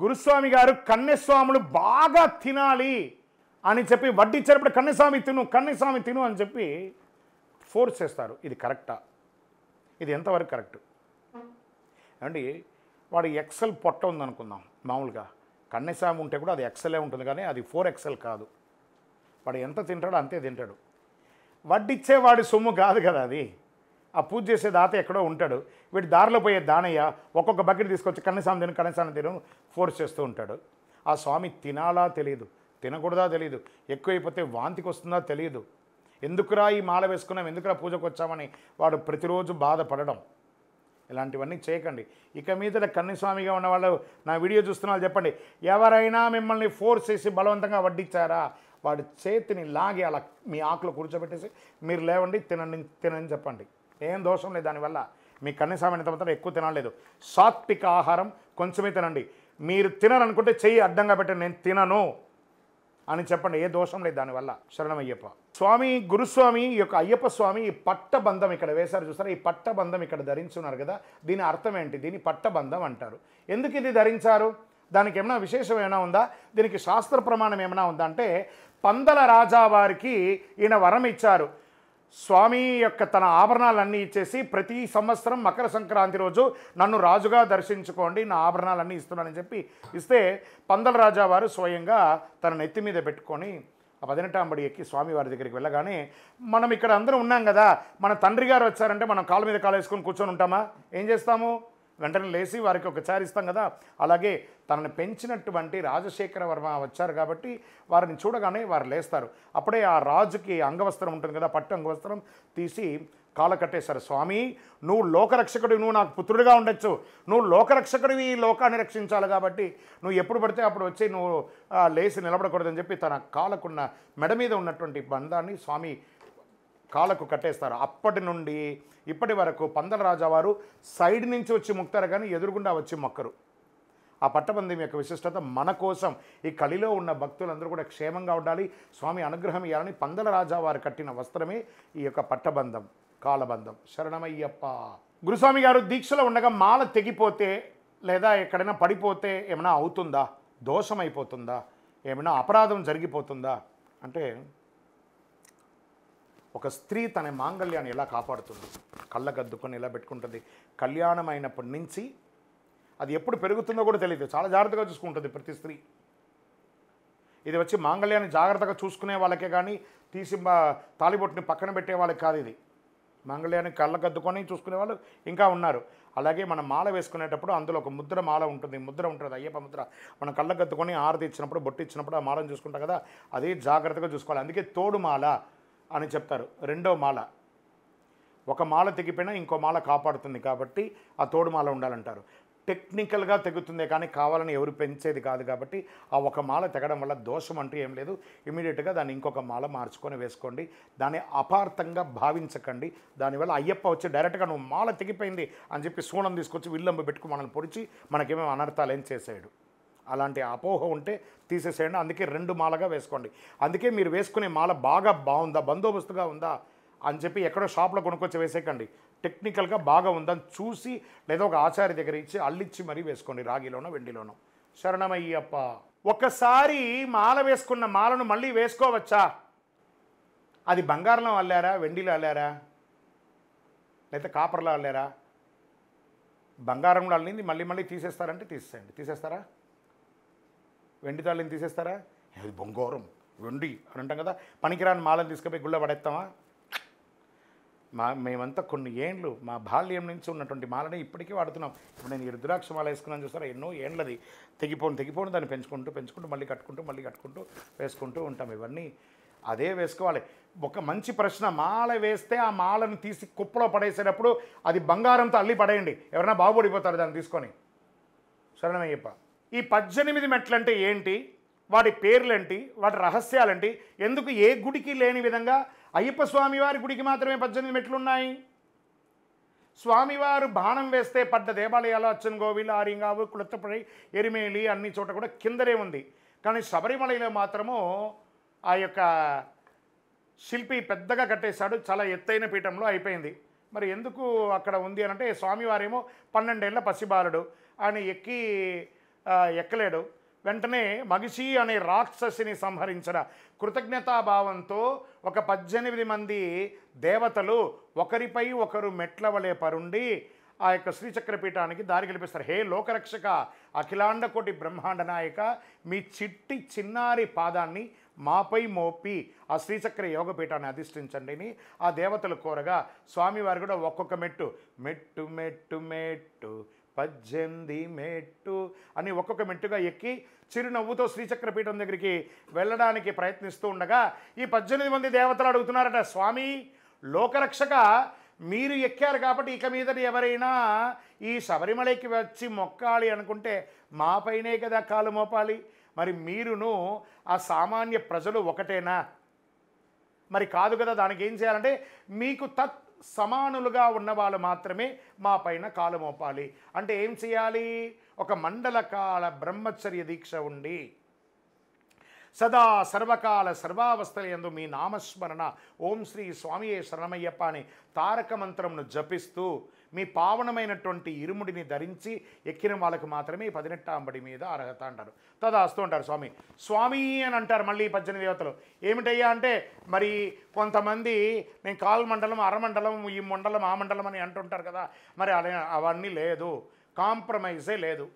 గురుస్వామి గారు కన్యస్వాములు బాగా తినాలి అని చెప్పి వడ్డిచ్చేటప్పుడు కన్యస్వామి తిను అని చెప్పి ఫోర్స్ చేస్తారు. ఇది కరెక్టా? ఇది ఎంతవరకు కరెక్ట్ అండి? వాడు ఎక్సెల్ పొట్ట ఉందనుకుందాం, మామూలుగా కన్యస్వామి ఉంటే కూడా అది ఎక్సెలే ఉంటుంది, కానీ అది 4XL కాదు. వాడు ఎంత తింటాడో అంతే తింటాడు. వడ్డిచ్చేవాడి సొమ్ము కాదు కదా అది. ఆ పూజ చేసే దాత ఎక్కడో ఉంటాడు, వీడి దారిలో పోయే దానయ్య ఒక్కొక్క బకెట్ తీసుకొచ్చి కన్యస్వామి తిను ఫోర్స్ చేస్తూ ఉంటాడు. ఆ స్వామి తినాలా తెలియదు, తినకూడదా తెలియదు, ఎక్కువైపోతే వాంతికి వస్తుందా తెలియదు. ఎందుకురా ఈ మాల వేసుకున్నాం, ఎందుకురా పూజకు వచ్చామని వాడు ప్రతిరోజు బాధపడడం. ఇలాంటివన్నీ చేయకండి. ఇక మీద కన్యస్వామిగా ఉన్న వాళ్ళు నా వీడియో చూస్తున్న వాళ్ళు చెప్పండి, ఎవరైనా మిమ్మల్ని ఫోర్స్ చేసి బలవంతంగా వడ్డించారా, వాడి చేతిని లాగి అలా మీ ఆకులో కూర్చోబెట్టేసి మీరు లేవండి తినని చెప్పండి. ఏం దోషం లేదు దానివల్ల. మీ కన్యస్వామి ఎంత మాత్రం ఎక్కువ తినలేదు. సాత్విక ఆహారం కొంచెమే తినండి. మీరు తినరనుకుంటే చెయ్యి అడ్డంగా పెట్టండి, నేను తినను అని చెప్పండి. ఏ దోషం లేదు దానివల్ల. శరణమయ్యప్ప. స్వామి గురుస్వామి యొక్క అయ్యప్ప స్వామి ఈ పట్టబంధం ఇక్కడ వేశారు చూస్తారా, ఈ పట్టబంధం ఇక్కడ ధరించున్నారు కదా, దీని అర్థం ఏంటి? దీని పట్టబంధం అంటారు. ఎందుకు ఇది ధరించారు? దానికి ఏమైనా విశేషం ఏమైనా ఉందా? దీనికి శాస్త్ర ప్రమాణం ఏమైనా ఉందా అంటే, పందల రాజా వారికి ఈయన వరం ఇచ్చారు. స్వామి యొక్క తన ఆభరణాలన్నీ ఇచ్చేసి ప్రతి సంవత్సరం మకర సంక్రాంతి రోజు నన్ను రాజుగా దర్శించుకోండి, నా ఆభరణాలన్నీ ఇస్తున్నానని చెప్పి ఇస్తే పందల రాజా వారు స్వయంగా తన నెత్తి మీద పెట్టుకొని ఆ 18వ అంబడి ఎక్కి స్వామివారి దగ్గరికి వెళ్ళగానే, మనం ఇక్కడ అందరం ఉన్నాం కదా, మన తండ్రి గారు వచ్చారంటే మనం కాళ్ళ మీద కాలు వేసుకొని కూర్చొని ఉంటామా? ఏం చేస్తాము? వెంటనే లేచి వారికి ఒక చారు ఇస్తాం కదా. అలాగే తనని పెంచినటువంటి రాజశేఖర వర్మ వచ్చారు కాబట్టి వారిని చూడగానే వారు లేస్తారు. అప్పుడే ఆ రాజుకి అంగవస్త్రం ఉంటుంది కదా, పట్టు అంగవస్త్రం తీసి కాళ్ళ కట్టేశారు. స్వామి, నువ్వు లోకరక్షకుడివి, నువ్వు నాకు పుత్రుడిగా ఉండొచ్చు, నువ్వు లోకరక్షకుడివి, ఈ లోకాన్ని రక్షించాలి కాబట్టి నువ్వు ఎప్పుడు పడితే అప్పుడు వచ్చి నువ్వు లేచి నిలబడకూడదని చెప్పి తన కాళ్ళకున్న మెడ మీద ఉన్నటువంటి బంధాన్ని స్వామి కాళ్ళకు కట్టేస్తారు. అప్పటి నుండి ఇప్పటి వరకు పందల రాజావారు సైడ్ నుంచి వచ్చి మొక్కుతారు కానీ ఎదురుగుండా వచ్చి మొక్కరు. ఆ పట్టబంధం యొక్క విశిష్టత మన కోసం, ఈ కలిలో ఉన్న భక్తులందరూ కూడా క్షేమంగా ఉండాలి, స్వామి అనుగ్రహం ఇవ్వాలని పందల రాజావారు కట్టిన వస్త్రమే ఈ యొక్క పట్టబంధం, కాలబంధం. శరణమయ్యప్ప. గురుస్వామి గారు దీక్షలో ఉండగా మాల తెగిపోతే లేదా ఎక్కడైనా పడిపోతే ఏమైనా అవుతుందా? దోషం అయిపోతుందా? ఏమైనా అపరాధం జరిగిపోతుందా అంటే, ఒక స్త్రీ తన మాంగళ్యాన్ని ఎలా కాపాడుతుంది? కళ్ళకద్దుకొని ఎలా పెట్టుకుంటుంది? కళ్యాణం అయినప్పటి నుంచి అది ఎప్పుడు పెరుగుతుందో కూడా తెలియదు, చాలా జాగ్రత్తగా చూసుకుంటుంది ప్రతి స్త్రీ. ఇది వచ్చి మాంగళ్యాన్ని జాగ్రత్తగా చూసుకునే వాళ్ళకే కానీ తీసి తాలిబొట్టుని పక్కన పెట్టే వాళ్ళకి కాదు. ఇది మాంగళ్యాన్ని కళ్ళకద్దుకొని చూసుకునే వాళ్ళు ఇంకా ఉన్నారు. అలాగే మనం మాల వేసుకునేటప్పుడు అందులో ఒక ముద్ర మాల ఉంటుంది, ముద్ర ఉంటుంది, అయ్యప్ప ముద్ర. మనం కళ్ళకద్దుకొని ఆరతి ఇచ్చినప్పుడు, బొట్టు ఇచ్చినప్పుడు ఆ మాలను చూసుకుంటాం కదా, అదే జాగ్రత్తగా చూసుకోవాలి. అందుకే తోడు మాల అని చెప్తారు. రెండో మాల, ఒక మాల తెగిపోయినా ఇంకో మాల కాపాడుతుంది కాబట్టి ఆ తోడు మాల ఉండాలంటారు. టెక్నికల్గా తెగుతుందే కానీ కావాలని ఎవరు పెంచేది కాదు కాబట్టి ఆ ఒక మాల తెగడం వల్ల దోషం అంటూ ఏం లేదు. ఇమీడియట్గా దాన్ని ఇంకొక మాల మార్చుకొని వేసుకోండి. దాన్ని అపార్థంగా భావించకండి. దానివల్ల అయ్యప్ప వచ్చి డైరెక్ట్గా నువ్వు మాల తెగిపోయింది అని చెప్పి సూనం తీసుకొచ్చి విల్లంబు పెట్టుకు మనల్ని పొడిచి మనకేమేమి అనర్థాలు ఏం చేసాడు. అలాంటి అపోహ ఉంటే తీసేసేయండి. అందుకే 2 మాలగా వేసుకోండి. అందుకే మీరు వేసుకునే మాల బాగుందా, బందోబస్తుగా ఉందా అని చెప్పి ఎక్కడో షాప్లో కొనుక్కొచ్చి వేసేయకండి. టెక్నికల్గా బాగా ఉందని చూసి లేదా ఒక ఆచార్య దగ్గర ఇచ్చి అల్లిచ్చి మరీ వేసుకోండి, రాగిలోనో వెండిలోనో. శరణమయ్యప్ప. ఒకసారి మాల వేసుకున్న మాలను మళ్ళీ వేసుకోవచ్చా? అది బంగారంలో అల్లారా, వెండిలో అల్లారా, లేకపోతే కాపర్లో అల్లారా? బంగారంలో అల్లింది మళ్ళీ తీసేస్తారంటే తీసేయండి. తీసేస్తారా? వెండి తాళ్ళని తీసేస్తారా? అది బంగారం వెండి అని అంటాం కదా. పనికిరాని మాలను తీసుకుపోయి గుళ్ళ పడేస్తామా? మేమంతా కొన్ని ఏండ్లు మా బాల్యం నుంచి ఉన్నటువంటి మాలని ఇప్పటికీ వాడుతున్నాం. ఇప్పుడు నేను ఈ రుద్రాక్ష మాల వేసుకున్నాను చూస్తారా, ఎన్నో ఏండ్లది. తెగిపోను దాన్ని పెంచుకుంటూ మళ్ళీ కట్టుకుంటూ వేసుకుంటూ ఉంటాం. ఇవన్నీ అదే వేసుకోవాలి. ఒక మంచి ప్రశ్న, మాల వేస్తే ఆ మాలను తీసి కుప్పలో పడేసేటప్పుడు అది బంగారంతో అల్లి పడేయండి, ఎవరైనా బాగుపడిపోతారు దాన్ని తీసుకొని. శరణమయ్యప్ప. ఈ 18 మెట్లంటే ఏంటి, వాటి పేర్లేంటి, వాటి రహస్యాలేంటి, ఎందుకు ఏ గుడికి లేని విధంగా అయ్యప్ప స్వామివారి గుడికి మాత్రమే 18 మెట్లున్నాయి? స్వామివారు బాణం వేస్తే పడ్డ దేవాలయాలు అచ్చన్గోవిల్, ఆరింగావు, కుళత్తపడి, ఎరిమేలి అన్ని చోట కూడా కిందనే ఉంది. కానీ శబరిమలలో మాత్రము ఆ యొక్క శిల్పి పెద్దగా కట్టేశాడు, చాలా ఎత్తైన పీఠంలో అయిపోయింది. మరి ఎందుకు అక్కడ ఉంది అని అంటే, స్వామివారేమో 12 ఏళ్ల పసిబాలుడు, ఆయన ఎక్కి ఎక్కలేడు. వెంటనే మగిషి అనే రాక్షసిని సంహరించిన కృతజ్ఞతాభావంతో ఒక 18 మంది దేవతలు ఒకరిపై ఒకరు మెట్ల వలె పరుండి ఆ యొక్క శ్రీచక్రపీఠానికి దారి కల్పిస్తారు. హే లోకరక్షక, అఖిలాండ కోటి బ్రహ్మాండ నాయక, మీ చిట్టి చిన్నారి పాదాన్ని మాపై మోపి ఆ శ్రీచక్ర యోగపీఠాన్ని అధిష్ఠించండి అని ఆ దేవతలు కోరగా స్వామివారు కూడా ఒక్కొక్క మెట్టు మెట్టు మెట్టు మెట్టు 18 మెట్టు అని ఒక్కొక్క మెట్టుగా ఎక్కి చిరునవ్వుతో శ్రీచక్రపీఠం దగ్గరికి వెళ్ళడానికి ప్రయత్నిస్తూ ఉండగా ఈ 18 మంది దేవతలు అడుగుతున్నారట, స్వామి లోకరక్షక, మీరు ఎక్కారు కాబట్టి ఇక మీదట ఎవరైనా ఈ శబరిమలకి వచ్చి మొక్కాలి అనుకుంటే మాపైనే కదా కాలు మోపాలి, మరి మీరును ఆ సామాన్య ప్రజలు ఒకటేనా? మరి కాదు కదా, దానికి ఏం చేయాలంటే మీకు సమానులుగా ఉన్న వాళ్ళు మాత్రమే మా పైన కాలు మోపాలి. అంటే ఏం చేయాలి? ఒక మండల కాల బ్రహ్మచర్య దీక్ష ఉండి సదా సర్వకాల సర్వావస్థలందు మీ నామస్మరణ ఓం శ్రీ స్వామియే శరణమయ్యప్ప అని తారక మంత్రంను జపిస్తూ మీ పావనమైనటువంటి ఇరుముడిని ధరించి ఎక్కిన వాళ్ళకు మాత్రమే 18వ అంబడి మీద అర్హత అంటారు. తదాస్తూ అంటారు స్వామి. స్వామి అని అంటారు మళ్ళీ 18 దేవతలు. ఏమిటయ్యా అంటే, మరి కొంతమంది నేను కాల్ మండలం, అరమండలం, ఈ మండలం, ఆ మండలం అని అంటుంటారు కదా, మరి అవన్నీ లేదు, కాంప్రమైజే లేదు.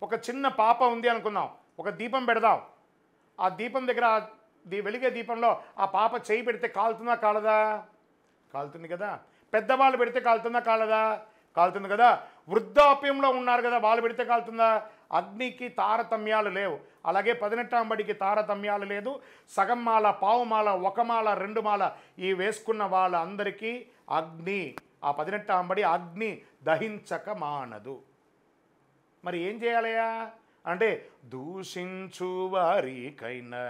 ఒక చిన్న పాప ఉంది అనుకుందాం, ఒక దీపం పెడదాం, ఆ దీపం దగ్గర వెలిగే దీపంలో ఆ పాప చేయి పెడితే కాలుతుందా కాలదా? కాలుతుంది కదా. పెద్దవాళ్ళు పెడితే కాలుతుందా కాలదా? కాలుతుంది కదా. వృద్ధాప్యంలో ఉన్నారు కదా, వాళ్ళు పెడితే కాలుతుందా? అగ్నికి తారతమ్యాలు లేవు. అలాగే 18వ అంబడికి తారతమ్యాలు లేదు. సగం మాల, పావు మాల, ఒక మాల, 2 మాల ఈ వేసుకున్న వాళ్ళందరికీ అగ్ని, ఆ 18వ అంబడి అగ్ని దహించక మానదు. మరి ఏం చేయాలయా అంటే, దూషించు వారికైనా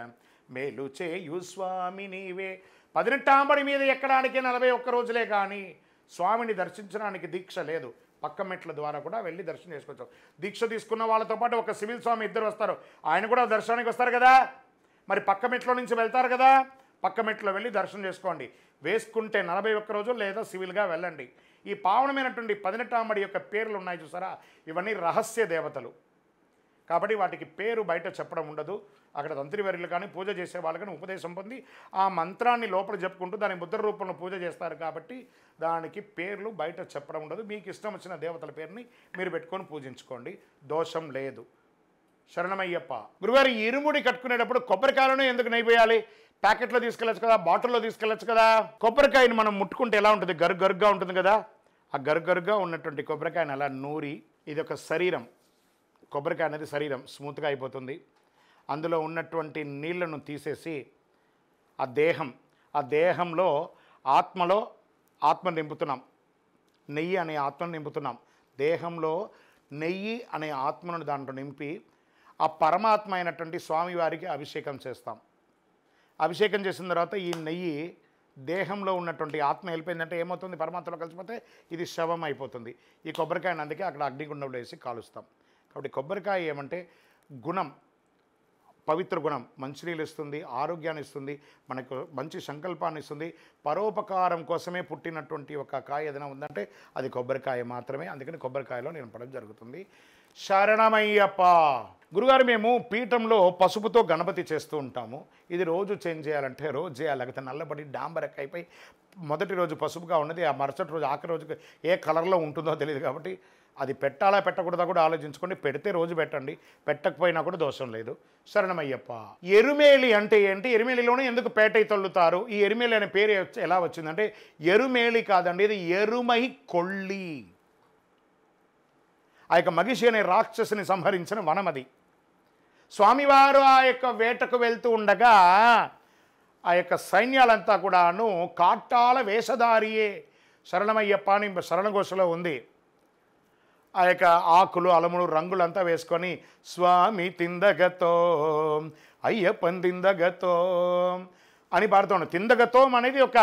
మేలు చేయు స్వామి నీవే. 18వ అంబడి మీద ఎక్కడానికి 41 రోజులే కానీ స్వామిని దర్శించడానికి దీక్ష లేదు. పక్క మెట్ల ద్వారా కూడా వెళ్ళి దర్శనం చేసుకోవచ్చు. దీక్ష తీసుకున్న వాళ్ళతో పాటు ఒక సివిల్ స్వామి ఇద్దరు వస్తారు, ఆయన కూడా దర్శనానికి వస్తారు కదా. మరి పక్క మెట్లో నుంచి వెళ్తారు కదా, పక్క మెట్లో వెళ్ళి దర్శనం చేసుకోండి. వేసుకుంటే 41 రోజులు లేదా సివిల్గా వెళ్ళండి. ఈ పావనమైనటువంటి 18వ అంబడి యొక్క పేర్లు ఉన్నాయి చూసారా, ఇవన్నీ రహస్య దేవతలు కాబట్టి వాటికి పేరు బయట చెప్పడం ఉండదు. అక్కడ తంత్రివర్యులు కానీ పూజ చేసే వాళ్ళు కానీ ఉపదేశం పొంది ఆ మంత్రాన్ని లోపల చెప్పుకుంటూ దాని ముద్ర రూపంలో పూజ చేస్తారు కాబట్టి దానికి పేర్లు బయట చెప్పడం ఉండదు. మీకు ఇష్టం వచ్చిన దేవతల పేరుని మీరు పెట్టుకొని పూజించుకోండి, దోషం లేదు. శరణమయ్యప్ప. గురుగారు, ఇరుముడి కట్టుకునేటప్పుడు కొబ్బరికాయలను ఎందుకు నెయ్యిపోయాలి? ప్యాకెట్లో తీసుకెళ్ళచ్చు కదా, బాటిల్లో తీసుకెళ్ళచ్చు కదా. కొబ్బరికాయని మనం ముట్టుకుంటే ఎలా ఉంటుంది? గరుగ్గా ఉంటుంది కదా. ఆ గరుగ్గా ఉన్నటువంటి కొబ్బరికాయని అలా నూరి, ఇది ఒక శరీరం, కొబ్బరికాయ అనేది శరీరం స్మూత్గా అయిపోతుంది. అందులో ఉన్నటువంటి నీళ్లను తీసేసి ఆ దేహంలో ఆత్మ నింపుతున్నాం, నెయ్యి అనే ఆత్మను నింపుతున్నాం. దేహంలో నెయ్యి అనే ఆత్మను దాంట్లో నింపి ఆ పరమాత్మ అయినటువంటి స్వామివారికి అభిషేకం చేస్తాం. అభిషేకం చేసిన తర్వాత ఈ నెయ్యి దేహంలో ఉన్నటువంటి ఆత్మ వెళ్ళిపోయిందంటే ఏమవుతుంది? పరమాత్మలో కలిసిపోతే ఇది శవం అయిపోతుంది. ఈ కొబ్బరికాయను అందుకే అక్కడ అగ్నిగుండంలో వేసి కాలుస్తాం. కాబట్టి కొబ్బరికాయ ఏమంటే గుణం, పవిత్ర గుణం, మంచినీళ్ళు ఇస్తుంది, ఆరోగ్యాన్ని ఇస్తుంది, మనకు మంచి సంకల్పాన్ని ఇస్తుంది. పరోపకారం కోసమే పుట్టినటువంటి ఒక కాయ ఏదైనా ఉందంటే అది కొబ్బరికాయ మాత్రమే. అందుకని కొబ్బరికాయలో నింపడం జరుగుతుంది. శరణమయ్యప్ప. గురుగారు, మేము పీఠంలో పసుపుతో గణపతి చేస్తూ ఉంటాము. ఇది రోజు చేంజ్ చేయాలంటే రోజు చేయాలి, లేకపోతే నల్లబడి డాంబరెక్ అయిపోయి మొదటి రోజు పసుపుగా ఉన్నది ఆ మరుసటి రోజు ఆఖరి రోజుకి ఏ కలర్లో ఉంటుందో తెలియదు. కాబట్టి అది పెట్టాలా పెట్టకూడదా కూడా ఆలోచించుకోండి. పెడితే రోజు పెట్టండి, పెట్టకపోయినా కూడా దోషం లేదు. శరణమయ్యప్ప. ఎరుమేలి అంటే ఏంటి? ఎరుమేలిలోనే ఎందుకు పేటై తొల్లుతారు? ఈ ఎరుమేలి అనే పేరు ఎలా వచ్చిందంటే, ఎరుమేలి కాదండి, ఇది ఎరుమై కొళ్ళి. ఆ యొక్క మగిషి అనే రాక్షసుని సంహరించిన వనం అది. స్వామివారు ఆ యొక్క వేటకు వెళ్తూ ఉండగా ఆ యొక్క సైన్యాలంతా కూడాను కాట్టాల వేషధారియే. శరణమయ్యప్ప అని శరణఘోషలో ఉంది. ఆ యొక్క ఆకులు, అలములు, రంగులంతా వేసుకొని స్వామి తిందగతో అయ్యప్పన్ తిందగతో అని పాడుతున్నాడు. తిందగతం అనేది ఒక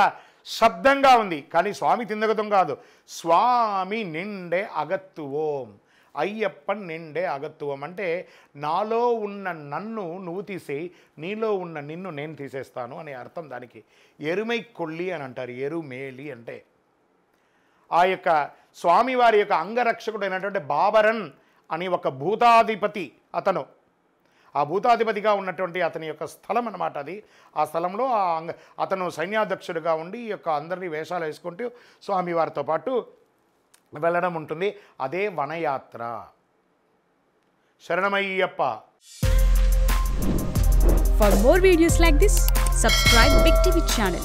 శబ్దంగా ఉంది, కానీ స్వామి తిందగతం కాదు. స్వామి నిండే అగత్తువోం, అయ్యప్పన్ నిండే అగత్తువం అంటే నాలో ఉన్న నన్ను నువ్వు తీసేయి, నీలో ఉన్న నిన్ను నేను తీసేస్తాను అనే అర్థం దానికి. ఎరుమై కొళ్ళి అని అంటారు, ఎరుమేలి అంటే. ఆ యొక్క స్వామివారి యొక్క అంగరక్షకుడు అయినటువంటి బాబరన్ అని ఒక భూతాధిపతి అతను, ఆ భూతాధిపతిగా ఉన్నటువంటి అతని యొక్క స్థలం అన్నమాట అది. ఆ స్థలంలో అతను సైన్యాధ్యక్షుడిగా ఉండి ఈ యొక్క అందరినీ వేషాలు వేసుకుంటూ స్వామివారితో పాటు వెళ్ళడం ఉంటుంది. అదే వనయాత్ర. శరణమయ్యప్ప. For more videos like this, subscribe Big TV channel.